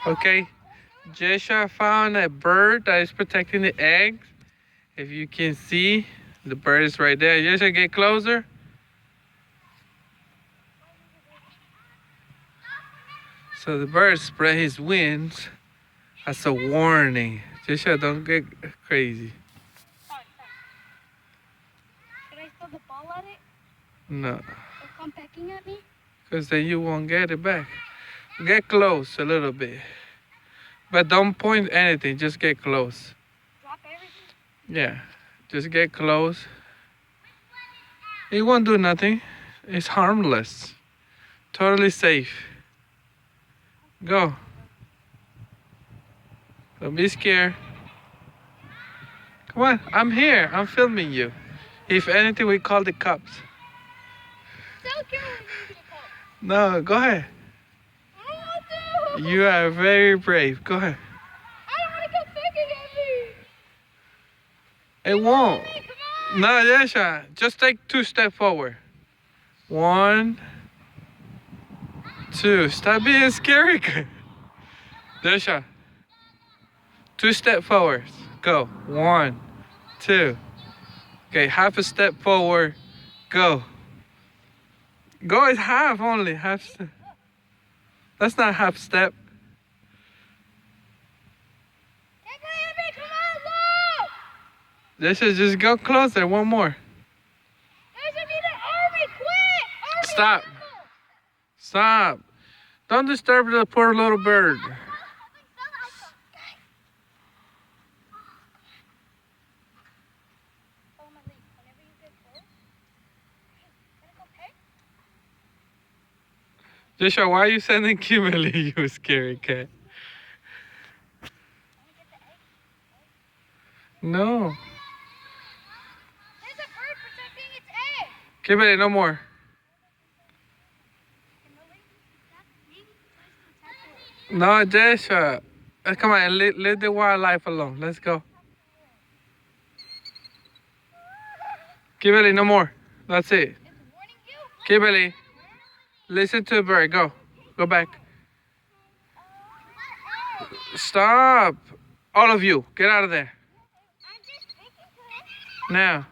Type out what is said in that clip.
Okay, Jesha found a bird that is protecting the eggs. If you can see, the bird is right there. Jesha, get closer. So the bird spread his wings as a warning. Jesha, don't get crazy. Should I throw the ball at it? No. It'll come pecking at me? Because then you won't get it back. Get close a little bit. But don't point anything, just get close. Drop everything? Yeah, just get close. It won't do nothing. It's harmless. Totally safe. Go. Don't be scared. Come on, I'm here. I'm filming you. If anything, we call the cops. So cute when you get caught. No, go ahead. I don't want to. You are very brave. Go ahead. I don't want to come pecking at me. It won't. Come on. No, Yesha. Just take 2 steps forward. 1, 2. Stop being scary. Yesha. 2 steps forward. Go. 1, 2. Okay, half a step forward. Go. Go is half only. Half step. That's not half step. Take me, come on, look. Yesha, just go closer. One more. There should be the army. Quit. Army Stop. people. Stop. Don't disturb the poor little bird. Follow my lead. Whenever you get close, hey, gotta go peck. Joshua, why are you sending Kimberly, you scary cat? Wanna get the egg? No. There's a bird protecting its egg. Kimberly, no more. No, Joshua. Come on, leave the wildlife alone. Let's go. Kimberly, no more. That's it. It's warning you. Kimberly, listen to the bird. Go. Go back. Stop. All of you, get out of there. I'm just speaking to him. Now.